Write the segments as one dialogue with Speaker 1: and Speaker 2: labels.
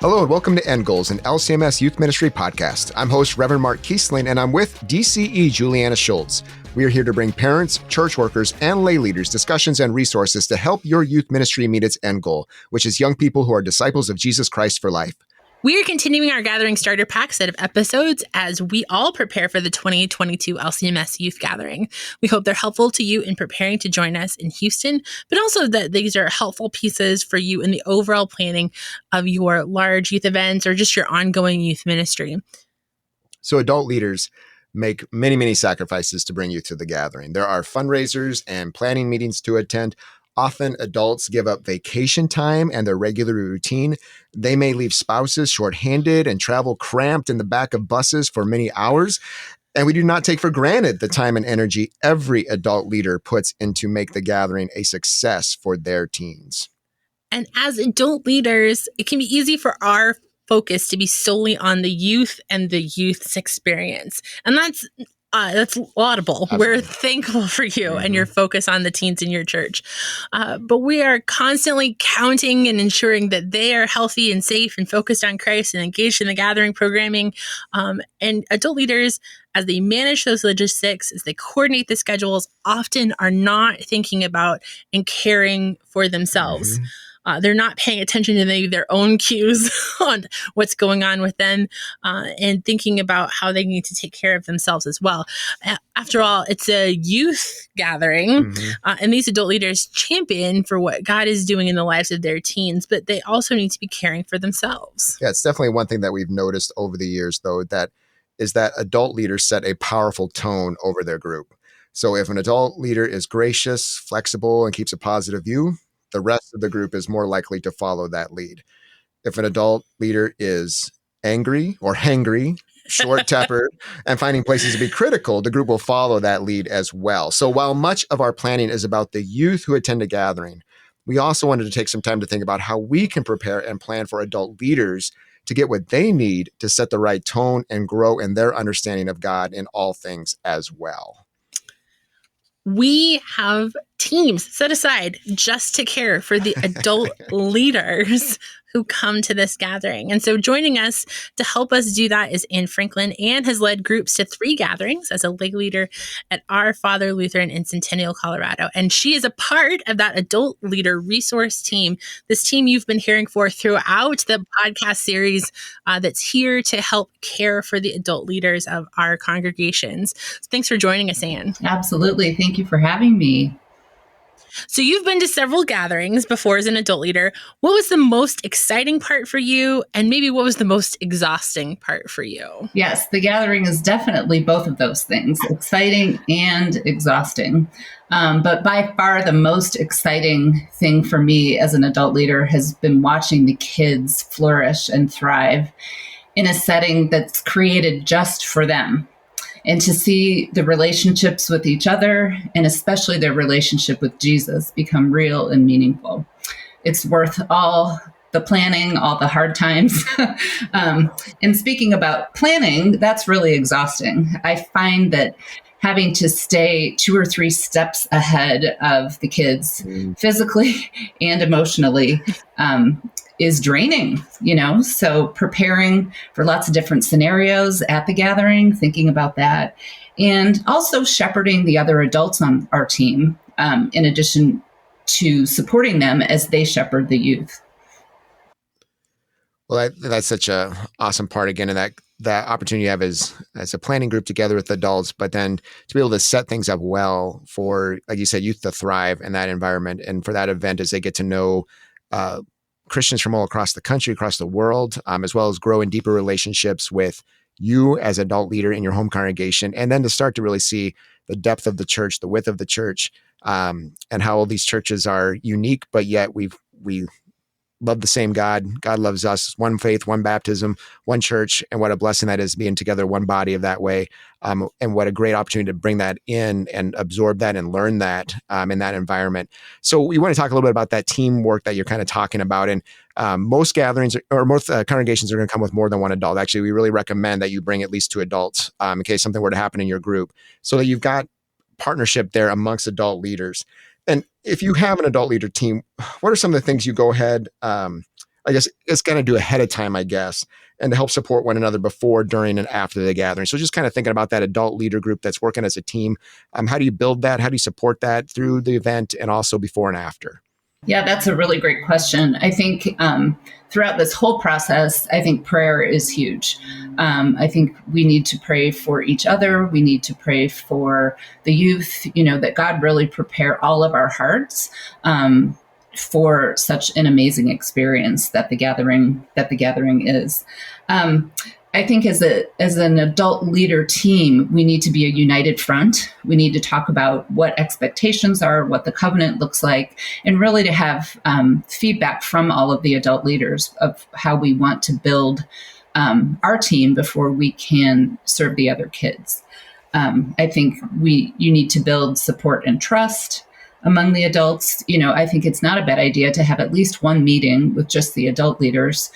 Speaker 1: Hello and welcome to End Goals, an LCMS Youth Ministry podcast. I'm host Reverend Mark Kiesling, and I'm with DCE Juliana Schultz. We are here to bring parents, church workers, and lay leaders discussions and resources to help your youth ministry meet its end goal, which is young people who are disciples of Jesus Christ for life.
Speaker 2: We are continuing our Gathering Starter Pack set of episodes as we all prepare for the 2022 LCMS Youth Gathering. We hope they're helpful to you in preparing to join us in Houston, but also that these are helpful pieces for you in the overall planning of your large youth events or just your ongoing youth ministry.
Speaker 1: So adult leaders make many sacrifices to bring you to the gathering. There are fundraisers and planning meetings to attend. Often adults give up vacation time and their regular routine. They may leave spouses shorthanded and travel cramped in the back of buses for many hours. And we do not take for granted the time and energy every adult leader puts into make the gathering a success for their teens.
Speaker 2: And as adult leaders, it can be easy for our focus to be solely on the youth and the youth's experience. And that's laudable. Absolutely. We're thankful for you and your focus on the teens in your church. But we are constantly counting and ensuring that they are healthy and safe and focused on Christ and engaged in the gathering programming. And adult leaders, as they manage those logistics, as they coordinate the schedules, often are not thinking about and caring for themselves. They're not paying attention to maybe their own cues on what's going on with them and thinking about how they need to take care of themselves as well. After all, it's a youth gathering, and these adult leaders champion for what God is doing in the lives of their teens, but they also need to be caring for themselves.
Speaker 1: Yeah, it's definitely one thing that we've noticed over the years, though, that adult leaders set a powerful tone over their group. So if an adult leader is gracious, flexible, and keeps a positive view, the rest of the group is more likely to follow that lead. If an adult leader is angry or hangry, short-tempered, and finding places to be critical, the group will follow that lead as well. So while much of our planning is about the youth who attend a gathering, we also wanted to take some time to think about how we can prepare and plan for adult leaders to get what they need to set the right tone and grow in their understanding of God in all things as well.
Speaker 2: We have teams set aside just to care for the adult leaders who come to this gathering. And so joining us to help us do that is Ann Franklin. Ann has led groups to 3 gatherings as a lay leader at Our Father Lutheran in Centennial, Colorado. And she is a part of that adult leader resource team, this team you've been hearing for throughout the podcast series that's here to help care for the adult leaders of our congregations. So thanks for joining us, Ann.
Speaker 3: Absolutely. Thank you for having me.
Speaker 2: So you've been to several gatherings before as an adult leader. What was the most exciting part for you? And maybe what was the most exhausting part for you?
Speaker 3: Yes, the gathering is definitely both of those things, exciting and exhausting. But by far the most exciting thing for me as an adult leader has been watching the kids flourish and thrive in a setting that's created just for them. And to see the relationships with each other, and especially their relationship with Jesus, become real and meaningful. It's worth all the planning, all the hard times. And speaking about planning, that's really exhausting. I find that having to stay 2 or 3 steps ahead of the kids physically and emotionally is draining, so preparing for lots of different scenarios at the gathering, thinking about that, and also shepherding the other adults on our team, in addition to supporting them as they shepherd the youth.
Speaker 1: Well, that's such a awesome part again, and that opportunity you have as a planning group together with adults, but then to be able to set things up well for, like you said, youth to thrive in that environment, and for that event as they get to know Christians from all across the country, across the world, as well as grow in deeper relationships with you as adult leader in your home congregation, and then to start to really see the depth of the church, the width of the church, and how all these churches are unique, but yet we love the same God. God loves us. One faith, one baptism, one church, and what a blessing that is being together, one body of that way. And what a great opportunity to bring that in and absorb that and learn that in that environment. So we want to talk a little bit about that teamwork that you're kind of talking about. And most gatherings or most congregations are going to come with more than one adult. Actually, we really recommend that you bring at least 2 adults in case something were to happen in your group, so that you've got partnership there amongst adult leaders. And if you have an adult leader team, what are some of the things you go ahead I guess it's going to do ahead of time, I guess, and to help support one another before, during, and after the gathering. So just kind of thinking about that adult leader group that's working as a team. How do you build that? How do you support that through the event and also before and after?
Speaker 3: Yeah, that's a really great question. I think throughout this whole process, I think prayer is huge. I think we need to pray for each other. We need to pray for the youth, that God really prepare all of our hearts for such an amazing experience that the gathering is. I think as an adult leader team, we need to be a united front. We need to talk about what expectations are, what the covenant looks like, and really to have feedback from all of the adult leaders of how we want to build our team before we can serve the other kids. I think you need to build support and trust among the adults. I think it's not a bad idea to have at least one meeting with just the adult leaders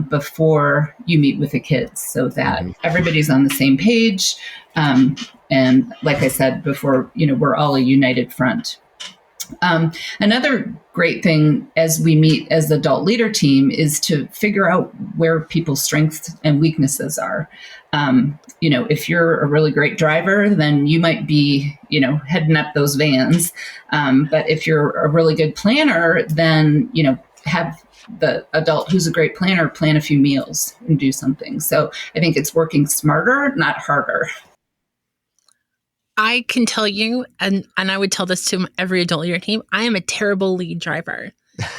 Speaker 3: before you meet with the kids, so that everybody's on the same page. And like I said before, we're all a united front. Another great thing as we meet as the adult leader team is to figure out where people's strengths and weaknesses are. If you're a really great driver, then you might be, heading up those vans. But if you're a really good planner, then, have the adult who's a great planner plan a few meals and do something. So I think it's working smarter, not harder.
Speaker 2: I can tell you, and I would tell this to every adult leader team, I am a terrible lead driver.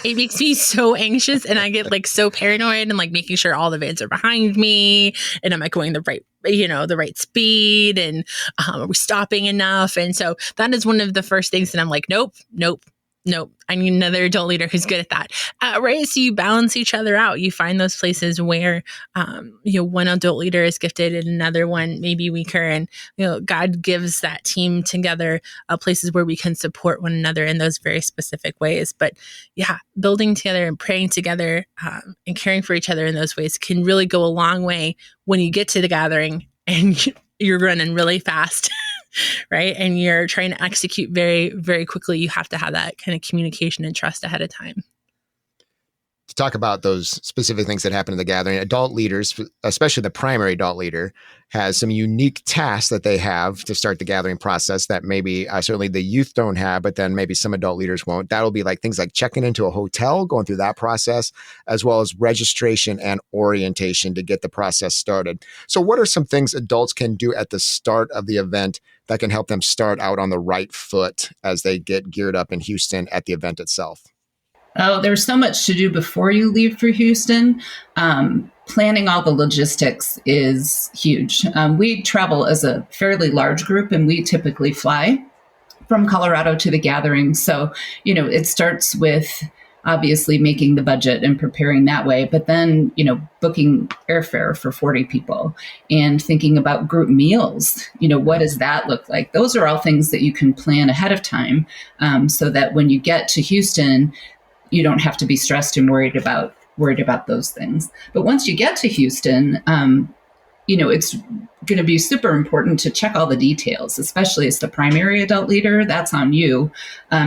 Speaker 2: It makes me so anxious, and I get so paranoid and making sure all the vans are behind me, and am I going the right speed, and are we stopping enough? And so that is one of the first things that I'm like, nope. I need another adult leader who's good at that. Right. So you balance each other out. You find those places where, one adult leader is gifted and another one maybe weaker. And, God gives that team together places where we can support one another in those very specific ways. But yeah, building together and praying together and caring for each other in those ways can really go a long way when you get to the gathering and you're running really fast. Right. And you're trying to execute very, very quickly. You have to have that kind of communication and trust ahead of time.
Speaker 1: To talk about those specific things that happen in the gathering, adult leaders, especially the primary adult leader, has some unique tasks that they have to start the gathering process that maybe certainly the youth don't have, but then maybe some adult leaders won't. That'll be things like checking into a hotel, going through that process, as well as registration and orientation to get the process started. So what are some things adults can do at the start of the event that can help them start out on the right foot as they get geared up in Houston at the event itself?
Speaker 3: Oh, there's so much to do before you leave for Houston. Planning all the logistics is huge. We travel as a fairly large group, and we typically fly from Colorado to the gathering. So, it starts with obviously making the budget and preparing that way, but then, booking airfare for 40 people and thinking about group meals. What does that look like? Those are all things that you can plan ahead of time so that when you get to Houston, you don't have to be stressed and worried about those things. But once you get to Houston, it's going to be super important to check all the details, especially as the primary adult leader. That's on you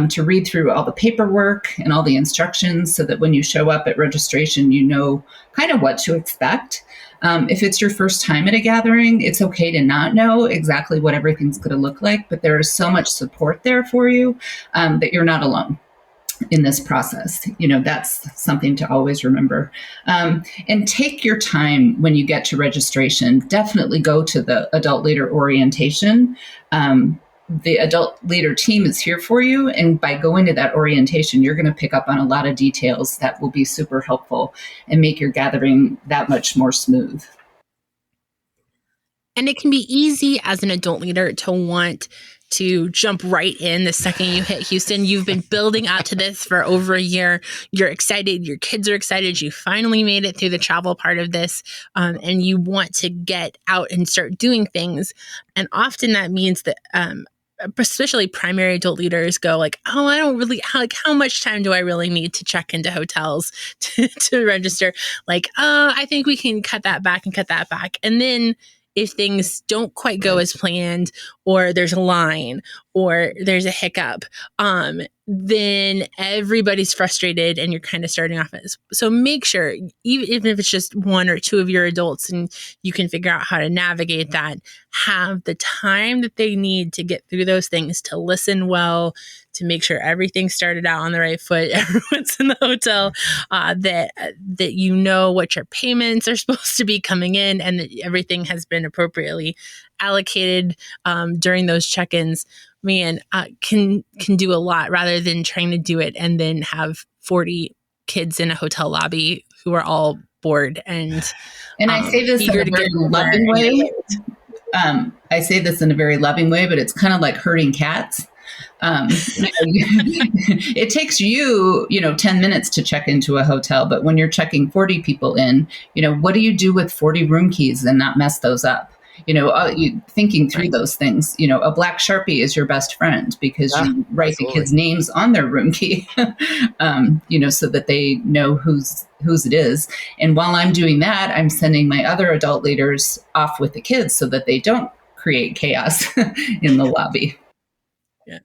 Speaker 3: to read through all the paperwork and all the instructions so that when you show up at registration, you know kind of what to expect. If it's your first time at a gathering, it's okay to not know exactly what everything's going to look like, but there is so much support there for you that you're not alone in this process. That's something to always remember. And take your time when you get to registration. Definitely go to the adult leader orientation. The adult leader team is here for you. And by going to that orientation, you're going to pick up on a lot of details that will be super helpful and make your gathering that much more smooth.
Speaker 2: And it can be easy as an adult leader to want to jump right in the second you hit Houston. You've been building out to this for over a year. You're excited. Your kids are excited. You finally made it through the travel part of this. And you want to get out and start doing things. And often that means that, especially primary adult leaders go oh, I don't really, how much time do I really need to check into hotels to register? I think we can cut that back. And then if things don't quite go as planned, or there's a line, or there's a hiccup, then everybody's frustrated and you're kind of starting off as. So make sure, even if it's just one or two of your adults and you can figure out how to navigate that, have the time that they need to get through those things, to listen well, to make sure everything started out on the right foot, everyone's in the hotel, that you know what your payments are supposed to be coming in, and that everything has been appropriately allocated during those check-ins. Man, can do a lot, rather than trying to do it and then have 40 kids in a hotel lobby who are all bored and
Speaker 3: I say this in a very loving way. I say this in a very loving way, but it's kind of like herding cats. It takes you 10 minutes to check into a hotel, but when you're checking 40 people in, what do you do with 40 room keys and not mess those up? Thinking through those things, a black Sharpie is your best friend, because you write the kids' names on their room key, so that they know whose it is. And while I'm doing that, I'm sending my other adult leaders off with the kids so that they don't create chaos in the lobby.
Speaker 2: Yeah.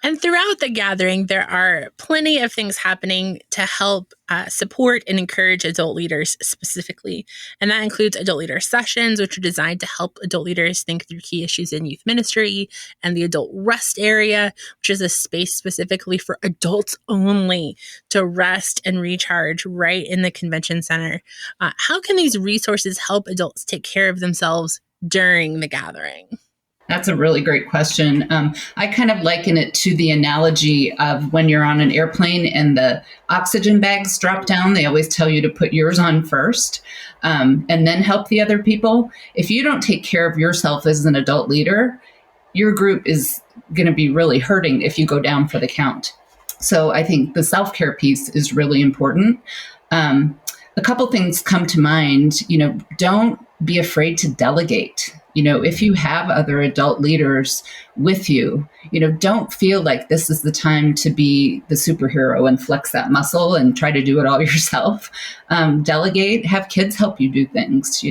Speaker 2: And throughout the gathering, there are plenty of things happening to help support and encourage adult leaders specifically. And that includes adult leader sessions, which are designed to help adult leaders think through key issues in youth ministry, and the adult rest area, which is a space specifically for adults only to rest and recharge right in the convention center. How can these resources help adults take care of themselves during the gathering?
Speaker 3: That's a really great question. I kind of liken it to the analogy of when you're on an airplane and the oxygen bags drop down. They always tell you to put yours on first, and then help the other people. If you don't take care of yourself as an adult leader, your group is going to be really hurting if you go down for the count. So I think the self-care piece is really important. A couple things come to mind. Don't be afraid to delegate. If you have other adult leaders with you, don't feel like this is the time to be the superhero and flex that muscle and try to do it all yourself. Delegate, have kids help you do things,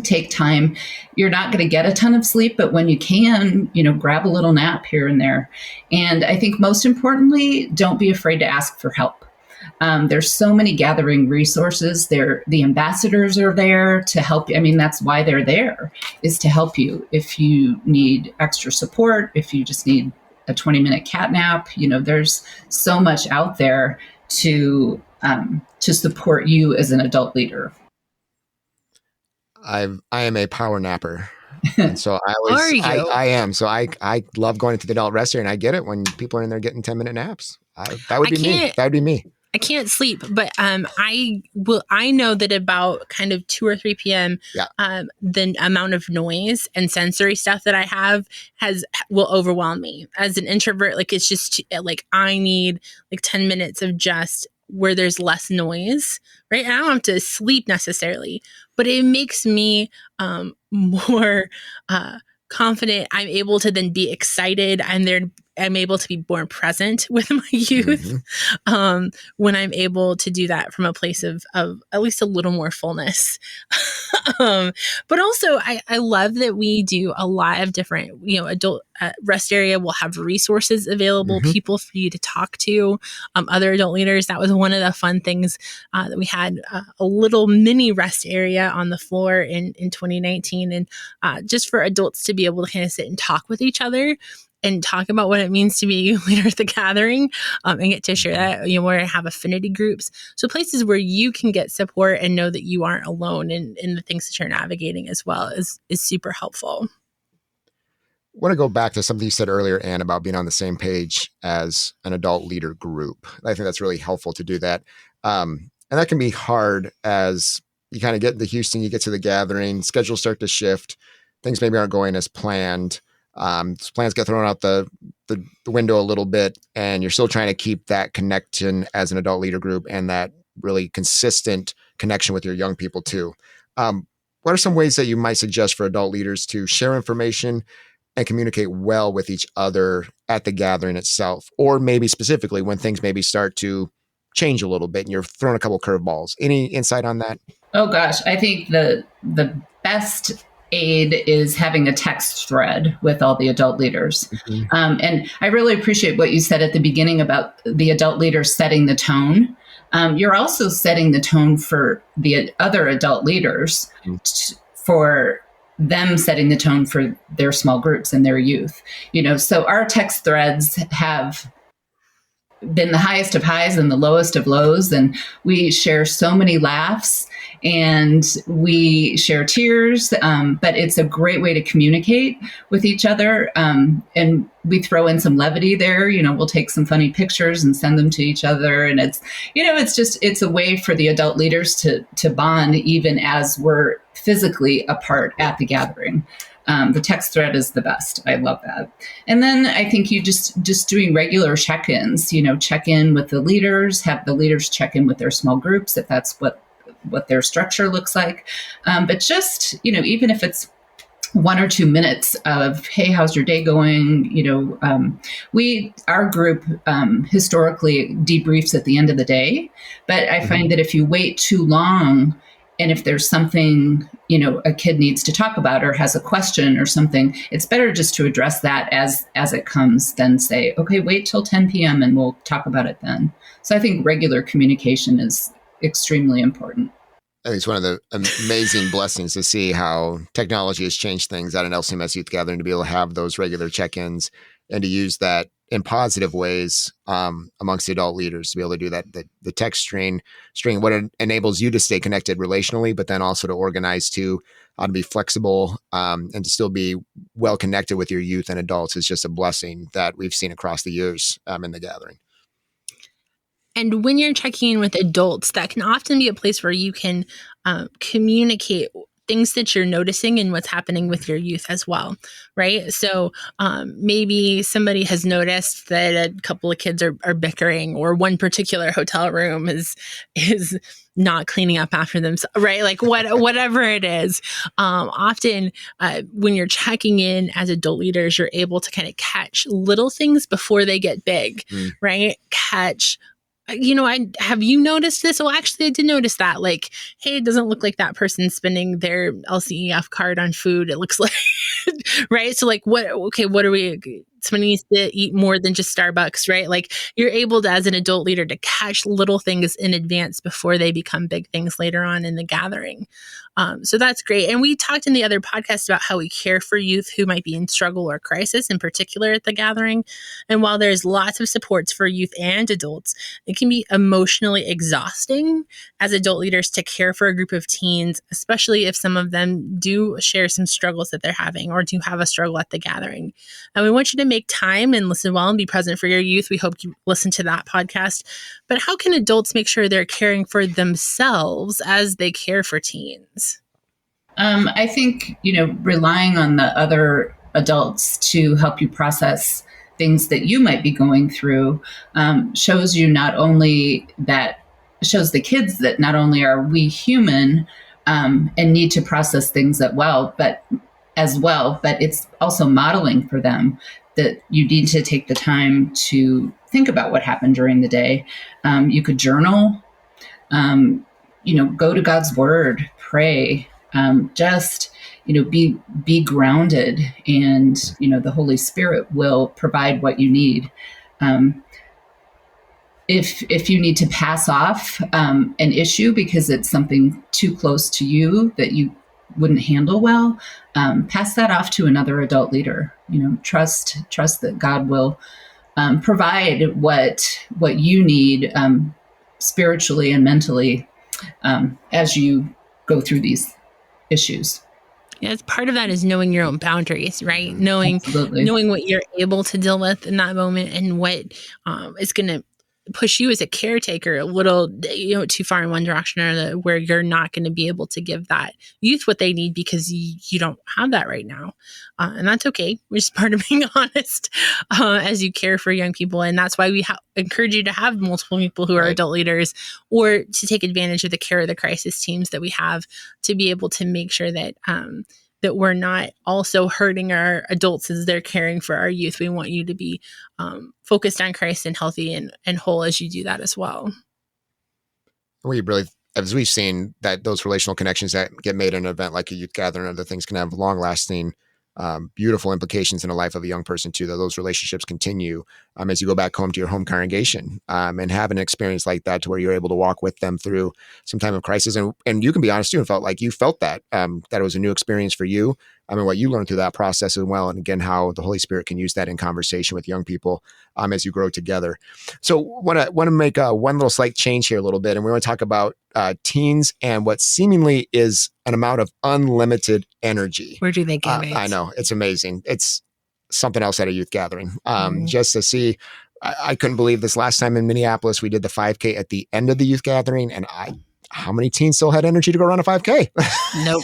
Speaker 3: take time. You're not going to get a ton of sleep, but when you can, grab a little nap here and there. And I think most importantly, don't be afraid to ask for help. There's so many gathering resources there. The ambassadors are there to help you. I mean, that's why they're there, is to help you. If you need extra support, if you just need a 20-minute cat nap, there's so much out there to support you as an adult leader.
Speaker 1: I am a power napper. And so I am. So I love going into the adult rest area, and I get it when people are in there getting 10-minute naps. That would be me. That would be me.
Speaker 2: I can't sleep, but I know that about kind of 2 or 3 p.m. The amount of noise and sensory stuff that I have will overwhelm me as an introvert. Like, it's just like I need like 10 minutes of just where there's less noise, right? And I don't have to sleep necessarily, but it makes me more confident. I'm able to then be excited, and I'm able to be more present with my youth when I'm able to do that from a place of at least a little more fullness. But also, I love that we do a lot of different, adult rest area will have resources available, people for you to talk to, other adult leaders. That was one of the fun things that we had, a little mini rest area on the floor in 2019. And just for adults to be able to kind of sit and talk with each other and talk about what it means to be a youth leader at the gathering, and get to share that. We're going to have affinity groups. So places where you can get support and know that you aren't alone in the things that you're navigating as well is super helpful.
Speaker 1: I want to go back to something you said earlier, Anne, about being on the same page as an adult leader group. I think that's really helpful to do that. And that can be hard as you kind of get into Houston, you get to the gathering, schedules start to shift, things maybe aren't going as planned. Plans get thrown out the window a little bit, and you're still trying to keep that connection as an adult leader group and that really consistent connection with your young people too. What are some ways that you might suggest for adult leaders to share information and communicate well with each other at the gathering itself, or maybe specifically when things maybe start to change a little bit and you're throwing a couple curveballs? Any insight on that?
Speaker 3: Oh gosh, I think the best aid is having a text thread with all the adult leaders.
Speaker 1: Mhm.
Speaker 3: And I really appreciate what you said at the beginning about the adult leaders setting the tone. You're also setting the tone for the other adult leaders for them setting the tone for their small groups and their youth. So our text threads have been the highest of highs and the lowest of lows, and we share so many laughs and we share tears, but it's a great way to communicate with each other, and we throw in some levity there. We'll take some funny pictures and send them to each other, and it's a way for the adult leaders to bond even as we're physically apart at the gathering. The text thread is the best. I love that. And then I think you just doing regular check-ins, check in with the leaders, have the leaders check in with their small groups if that's what their structure looks like. But just, even if it's 1 or 2 minutes of, hey, how's your day going? Our group historically debriefs at the end of the day, but I find that if you wait too long, and if there's something, a kid needs to talk about or has a question or something, it's better just to address that as it comes than say, okay, wait till 10 p.m. and we'll talk about it then. So I think regular communication is extremely important.
Speaker 1: I think it's one of the amazing blessings to see how technology has changed things at an LCMS Youth Gathering, to be able to have those regular check-ins and to use that in positive ways amongst the adult leaders, to be able to do that. The text string, what it enables you to stay connected relationally, but then also to organize to be flexible and to still be well connected with your youth and adults is just a blessing that we've seen across the years in the gathering.
Speaker 2: And when you're checking in with adults, that can often be a place where you can communicate things that you're noticing and what's happening with your youth as well, right? So maybe somebody has noticed that a couple of kids are bickering, or one particular hotel room is not cleaning up after themselves, right? Like whatever it is. Often when you're checking in as adult leaders, you're able to kind of catch little things before they get big, right? Have you noticed this? Well, actually, I did notice that. Like, hey, it doesn't look like that person's spending their LCEF card on food. It looks like, right? So, like, what are we? Somebody needs to eat more than just Starbucks, right? Like, you're able to, as an adult leader, to catch little things in advance before they become big things later on in the gathering. So that's great. And we talked in the other podcast about how we care for youth who might be in struggle or crisis, in particular at the gathering. And while there's lots of supports for youth and adults, it can be emotionally exhausting as adult leaders to care for a group of teens, especially if some of them do share some struggles that they're having or do have a struggle at the gathering. And we want you to make time and listen well and be present for your youth. We hope you listen to that podcast. But how can adults make sure they're caring for themselves as they care for teens?
Speaker 3: I think, relying on the other adults to help you process things that you might be going through shows the kids that not only are we human and need to process things but it's also modeling for them that you need to take the time to think about what happened during the day. You could journal, go to God's word, pray, be grounded, and, the Holy Spirit will provide what you need. If you need to pass off an issue because it's something too close to you that you wouldn't handle well, pass that off to another adult leader. Trust that God will provide what you need spiritually and mentally as you go through these issues.
Speaker 2: Yeah, part of that is knowing your own boundaries, right? Knowing what you're able to deal with in that moment and what is going to push you as a caretaker a little, too far in one direction or where you're not going to be able to give that youth what they need because you don't have that right now. And that's okay. Which is part of being honest as you care for young people. And that's why we encourage you to have multiple people who are adult leaders, or to take advantage of the care of the crisis teams that we have to be able to make sure that that we're not also hurting our adults as they're caring for our youth. We want you to be focused on Christ and healthy and whole as you do that as well.
Speaker 1: We really as we've seen, that those relational connections that get made in an event like a youth gathering and other things can have long-lasting, beautiful implications in the life of a young person too. That those relationships continue as you go back home to your home congregation, and have an experience like that to where you're able to walk with them through some time of crisis. And you can be honest too and felt like you felt that it was a new experience for you. I mean, what you learned through that process as well. And again, how the Holy Spirit can use that in conversation with young people as you grow together. So want to make one little slight change here a little bit. And we want to talk about teens and what seemingly is an amount of unlimited energy.
Speaker 2: Where do they get it?
Speaker 1: I know. It's amazing. It's something else at a youth gathering. Just to see, I couldn't believe this last time in Minneapolis, we did the 5K at the end of the youth gathering. And how many teens still had energy to go run a 5K?
Speaker 2: Nope.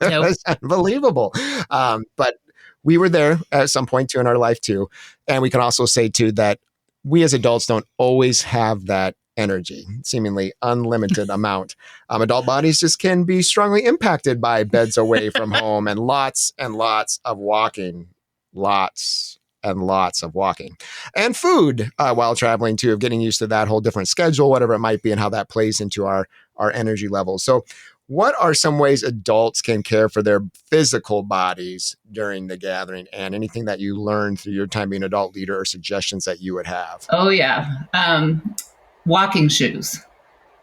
Speaker 1: It's unbelievable. But we were there at some point too in our life too. And we can also say too that we as adults don't always have that energy, seemingly unlimited amount. Adult bodies just can be strongly impacted by beds away from home and lots of walking, lots of walking, and food while traveling too, of getting used to that whole different schedule, whatever it might be, and how that plays into our energy levels. So what are some ways adults can care for their physical bodies during the gathering, and anything that you learned through your time being an adult leader or suggestions that you would have?
Speaker 3: Oh, yeah. Walking shoes.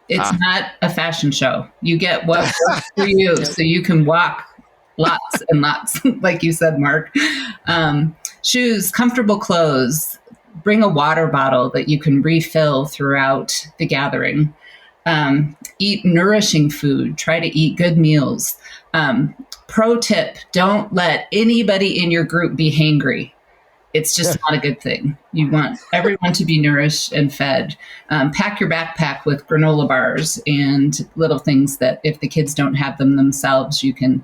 Speaker 3: It's not a fashion show. You get what works for you so you can walk lots and lots, like you said, Mark. Shoes, comfortable clothes, bring a water bottle that you can refill throughout the gathering. Eat nourishing food, try to eat good meals. Pro tip, don't let anybody in your group be hangry. It's just not a good thing. You want everyone to be nourished and fed. Pack your backpack with granola bars and little things that if the kids don't have them themselves, you can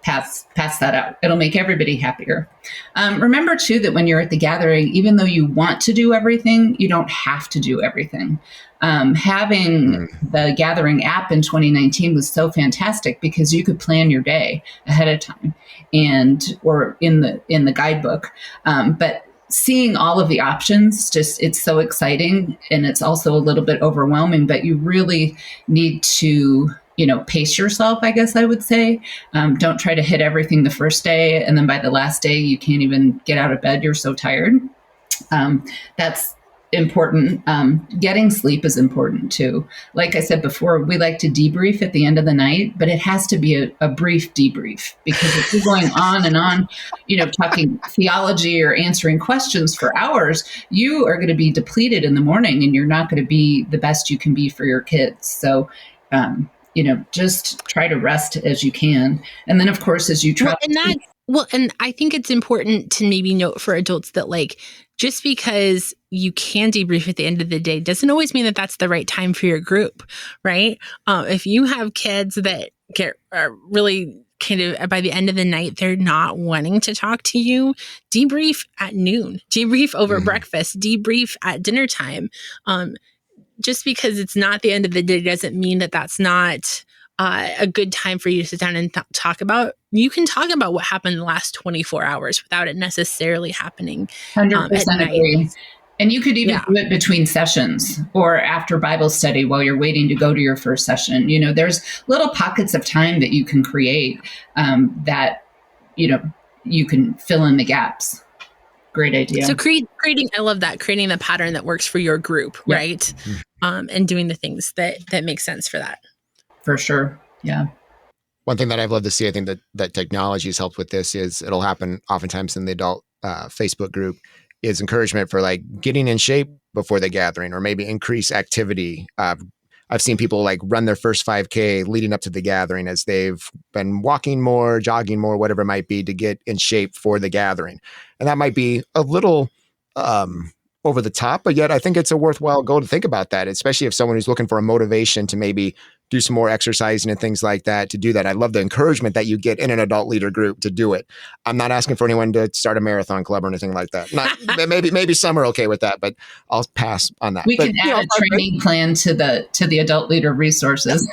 Speaker 3: pass that out. It'll make everybody happier. Remember too that when you're at the gathering, even though you want to do everything, you don't have to do everything. Having the Gathering app in 2019 was so fantastic because you could plan your day ahead of time or in the guidebook. But seeing all of the options, it's so exciting, and it's also a little bit overwhelming, but you really need to pace yourself, I guess I would say. Don't try to hit everything the first day, and then by the last day, you can't even get out of bed. You're so tired. That's important. Getting sleep is important too. Like I said before, we like to debrief at the end of the night, but it has to be a brief debrief, because if you're going on and on, talking theology or answering questions for hours, you are going to be depleted in the morning, and you're not going to be the best you can be for your kids. So, just try to rest as you can. And then, of course, as you travel.
Speaker 2: And I think it's important to maybe note for adults that, like, just because you can debrief at the end of the day doesn't always mean that that's the right time for your group, right? If you have kids that are really kind of by the end of the night, they're not wanting to talk to you, debrief at noon, debrief over breakfast, debrief at dinner time. Just because it's not the end of the day doesn't mean that that's not a good time for you to sit down and talk about. You can talk about what happened in the last 24 hours without it necessarily happening
Speaker 3: 100%
Speaker 2: at night.
Speaker 3: agree. And you could even do it between sessions or after Bible study while you're waiting to go to your first session. There's little pockets of time that you can create that, you can fill in the gaps. Great idea.
Speaker 2: So creating, I love that, creating the pattern that works for your group, right? And doing the things that make sense for that.
Speaker 3: For sure. Yeah.
Speaker 1: One thing that I've loved to see, I think that technology has helped with this, is it'll happen oftentimes in the adult Facebook group, is encouragement for like getting in shape before the gathering, or maybe increase activity. I've seen people like run their first 5K leading up to the gathering as they've been walking more, jogging more, whatever it might be, to get in shape for the gathering. And that might be a little over the top, but yet I think it's a worthwhile goal to think about that, especially if someone who's looking for a motivation to maybe do some more exercising and things like that, to do that. I love the encouragement that you get in an adult leader group to do it. I'm not asking for anyone to start a marathon club or anything like that. Maybe some are okay with that, but I'll pass on that.
Speaker 3: We can add a training plan to the adult leader resources.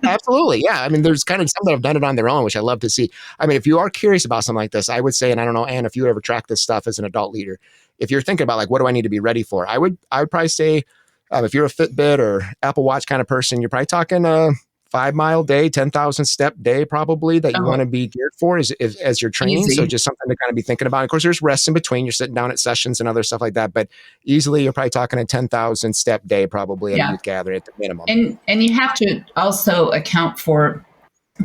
Speaker 1: Absolutely. Yeah. I mean, there's kind of some that have done it on their own, which I love to see. I mean, if you are curious about something like this, I would say, and I don't know, Anne, if you ever track this stuff as an adult leader, if you're thinking about like, what do I need to be ready for? I would probably say If you're a Fitbit or Apple Watch kind of person, you're probably talking a 5-mile day, 10,000 step day, probably that you want to be geared for as you're training.
Speaker 3: Easy.
Speaker 1: So just something to kind of be thinking about. Of course, there's rests in between. You're sitting down at sessions and other stuff like that, but easily you're probably talking a 10,000 step day, probably at a youth gathering at the minimum.
Speaker 3: And you have to also account for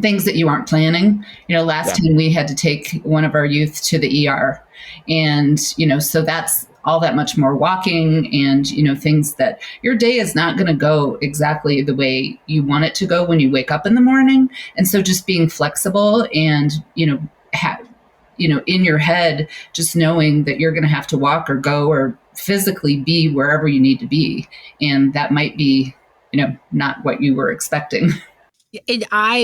Speaker 3: things that you aren't planning. Last time we had to take one of our youth to the ER, and so that's all that much more walking and, things that your day is not going to go exactly the way you want it to go when you wake up in the morning. And so just being flexible and, in your head, just knowing that you're going to have to walk or go or physically be wherever you need to be. And that might be, not what you were expecting.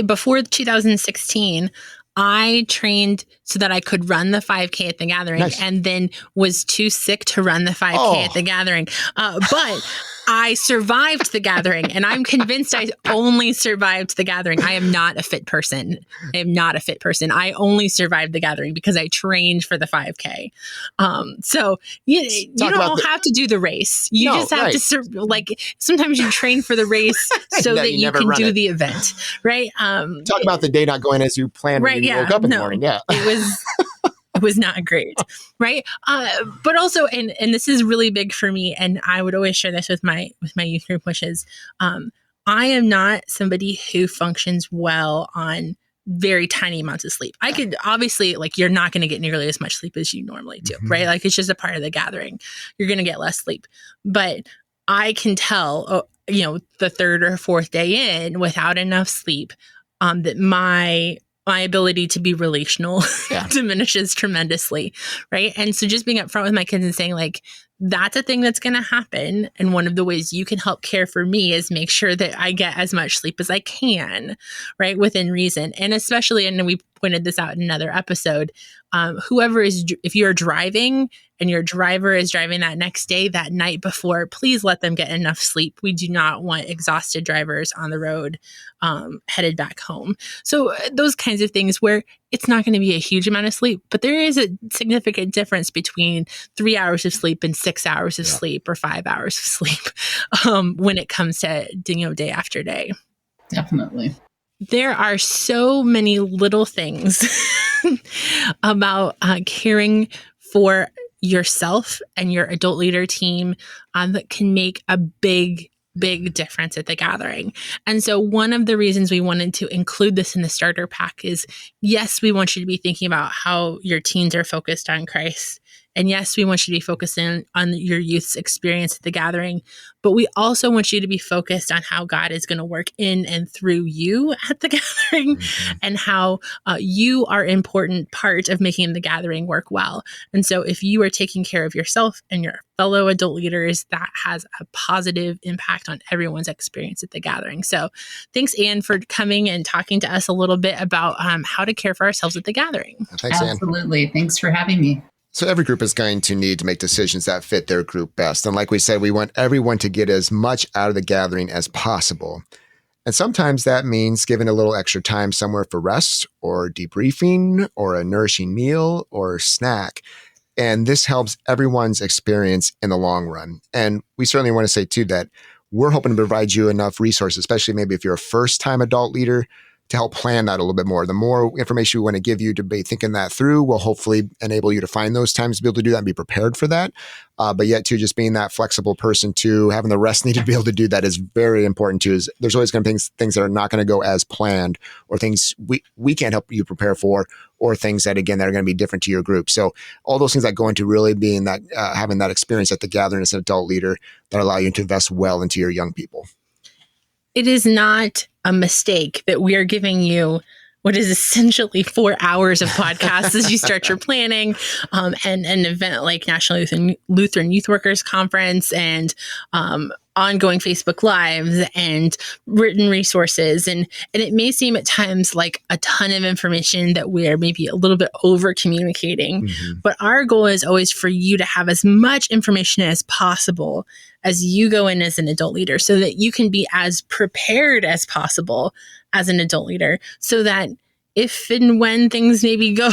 Speaker 2: Before 2016, I trained so that I could run the 5K at the gathering, and then was too sick to run the 5K at the gathering. But I survived the gathering, and I'm convinced I only survived the gathering. I am not a fit person. I only survived the gathering because I trained for the 5K. So you don't have to do the race. You just have to, sometimes you train for the race so that you can do the event, right?
Speaker 1: Talk about the day not going as you planned when you woke up in the morning. Yeah.
Speaker 2: It was not great, right? But also, and this is really big for me, and I would always share this with my youth group, which is I am not somebody who functions well on very tiny amounts of sleep. I could obviously, you're not going to get nearly as much sleep as you normally do, right? It's just a part of the gathering. You're going to get less sleep. But I can tell, the third or fourth day in without enough sleep, that my ability to be relational diminishes tremendously, right? And so just being upfront with my kids and saying, that's a thing that's going to happen. And one of the ways you can help care for me is make sure that I get as much sleep as I can, right? Within reason. And especially, and we pointed this out in another episode, if you're driving and your driver is driving that next day, that night before, please let them get enough sleep. We do not want exhausted drivers on the road headed back home. So those kinds of things where it's not going to be a huge amount of sleep, but there is a significant difference between 3 hours of sleep and 6 hours of sleep or 5 hours of sleep when it comes to day after day.
Speaker 3: Definitely.
Speaker 2: There are so many little things about caring for yourself and your adult leader team that can make a big difference at the gathering. And so one of the reasons we wanted to include this in the starter pack is, yes, we want you to be thinking about how your teens are focused on Christ. And yes, we want you to be focusing on your youth's experience at the gathering, but we also want you to be focused on how God is going to work in and through you at the gathering, and how you are an important part of making the gathering work well. And so if you are taking care of yourself and your fellow adult leaders, that has a positive impact on everyone's experience at the gathering. So thanks, Anne, for coming and talking to us a little bit about how to care for ourselves at the gathering.
Speaker 1: Thanks, Anne.
Speaker 3: Absolutely. Thanks for having me.
Speaker 1: So every group is going to need to make decisions that fit their group best. And like we said, we want everyone to get as much out of the gathering as possible. And sometimes that means giving a little extra time somewhere for rest or debriefing or a nourishing meal or snack. And this helps everyone's experience in the long run. And we certainly want to say too that we're hoping to provide you enough resources, especially maybe if you're a first-time adult leader, to help plan that a little bit more. The more information we want to give you to be thinking that through will hopefully enable you to find those times to be able to do that and be prepared for that. But yet too, just being that flexible person too, having the rest needed to be able to do that is very important too. Is there's always going to be things that are not going to go as planned, or things we can't help you prepare for, or things that, again, that are going to be different to your group. So all those things that go into really being that, having that experience at the gathering as an adult leader that allow you to invest well into your young people.
Speaker 2: It is not a mistake that we are giving you what is essentially 4 hours of podcasts as you start your planning, and an event like National Lutheran Youth Workers Conference, and ongoing Facebook Lives and written resources. And it may seem at times like a ton of information that we are maybe a little bit over communicating, but our goal is always for you to have as much information as possible as you go in as an adult leader, so that you can be as prepared as possible as an adult leader, so that if and when things maybe go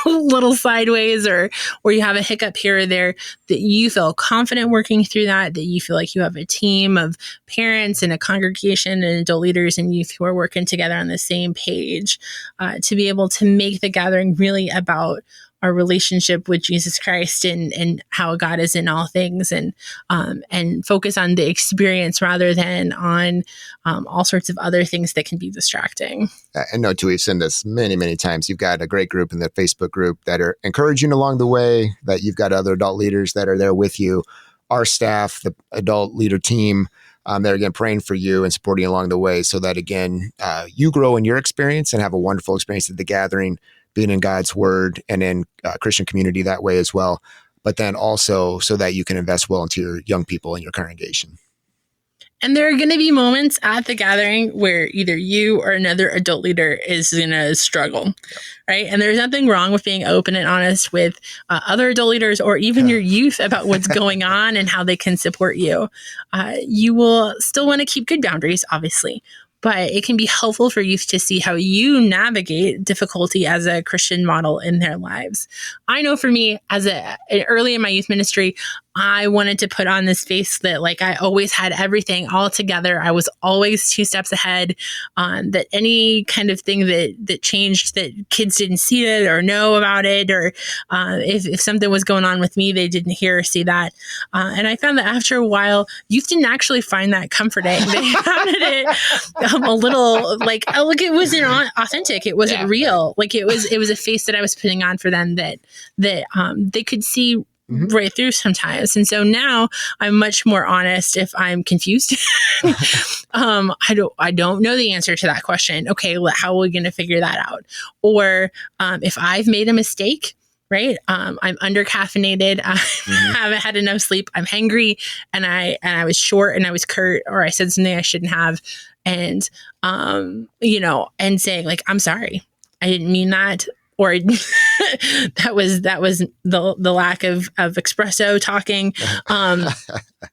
Speaker 2: a little sideways or you have a hiccup here or there, that you feel confident working through that you feel like you have a team of parents and a congregation and adult leaders and youth who are working together on the same page to be able to make the gathering really about our relationship with Jesus Christ and how God is in all things and focus on the experience rather than on all sorts of other things that can be distracting.
Speaker 1: I know too, we've seen this many, many times. You've got a great group in the Facebook group that are encouraging along the way, that you've got other adult leaders that are there with you. Our staff, the adult leader team, they're again praying for you and supporting you along the way so that again, you grow in your experience and have a wonderful experience at the gathering, being in God's word and in Christian community that way as well. But then also so that you can invest well into your young people in your congregation.
Speaker 2: And there are going to be moments at the gathering where either you or another adult leader is going to struggle, right? And there's nothing wrong with being open and honest with other adult leaders or even your youth about what's going on and how they can support you. You will still want to keep good boundaries, obviously. But it can be helpful for youth to see how you navigate difficulty as a Christian model in their lives. I know for me, early in my youth ministry, I wanted to put on this face that like I always had everything all together. I was always 2 steps ahead. That any kind of thing that changed, that kids didn't see it or know about it, or if something was going on with me, they didn't hear or see that. And I found that after a while, youth didn't actually find that comforting. They found it a little like, oh, look, it wasn't authentic. It wasn't real. Like it was a face that I was putting on for them that they could see right through sometimes. And so now I'm much more honest if I'm confused. I don't know the answer to that question. Okay, how are we going to figure that out? Or if I've made a mistake, right? I'm under caffeinated. I haven't had enough sleep. I'm hangry and I was short and I was curt, or I said something I shouldn't have. And, and saying like, I'm sorry, I didn't mean that. Or that was the lack of espresso talking. I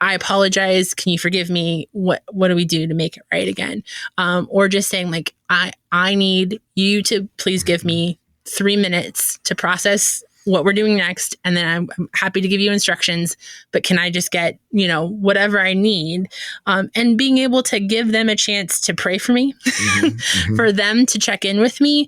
Speaker 2: apologize. Can you forgive me? What do we do to make it right again? Or just saying like, I need you to please give me 3 minutes to process what we're doing next. And then I'm happy to give you instructions, but can I just get, whatever I need? And being able to give them a chance to pray for me, for them to check in with me,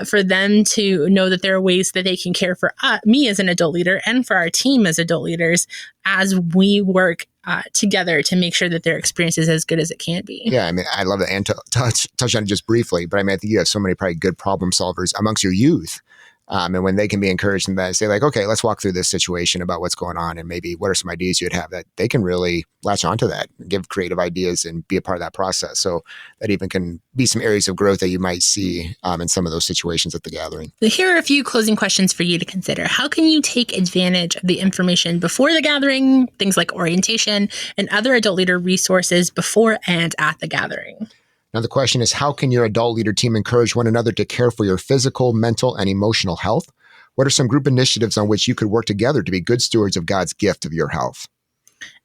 Speaker 2: for them to know that there are ways that they can care for me as an adult leader and for our team as adult leaders as we work together to make sure that their experience is as good as it can be.
Speaker 1: Yeah, I mean, I love that. And touch on it just briefly, but I mean, I think you have so many probably good problem solvers amongst your youth. And when they can be encouraged and that say like, okay, let's walk through this situation about what's going on and maybe what are some ideas you'd have, that they can really latch onto that, give creative ideas and be a part of that process. So that even can be some areas of growth that you might see in some of those situations at the gathering.
Speaker 2: So here are a few closing questions for you to consider. How can you take advantage of the information before the gathering, things like orientation and other adult leader resources before and at the gathering?
Speaker 1: Now, the question is, how can your adult leader team encourage one another to care for your physical, mental, and emotional health? What are some group initiatives on which you could work together to be good stewards of God's gift of your health?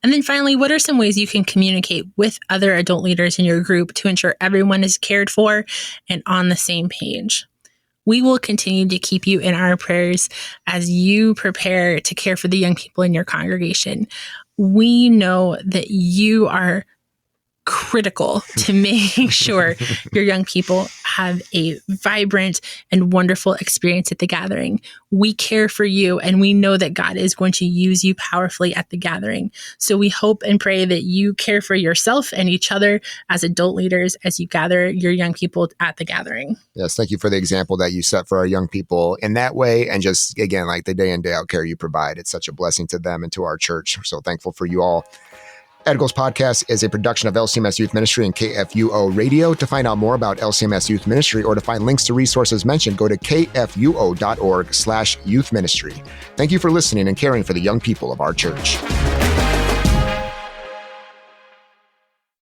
Speaker 2: And then finally, what are some ways you can communicate with other adult leaders in your group to ensure everyone is cared for and on the same page? We will continue to keep you in our prayers as you prepare to care for the young people in your congregation. We know that you are critical to making sure your young people have a vibrant and wonderful experience at the gathering. We care for you, and we know that God is going to use you powerfully at the gathering. So we hope and pray that you care for yourself and each other as adult leaders as you gather your young people at the gathering.
Speaker 1: Yes, thank you for the example that you set for our young people in that way. And just, again, like the day in, day out care you provide. It's such a blessing to them and to our church. We're so thankful for you all. Edgles Podcast is a production of LCMS Youth Ministry and KFUO Radio. To find out more about LCMS Youth Ministry or to find links to resources mentioned, go to kfuo.org/youth ministry. Thank you for listening and caring for the young people of our church.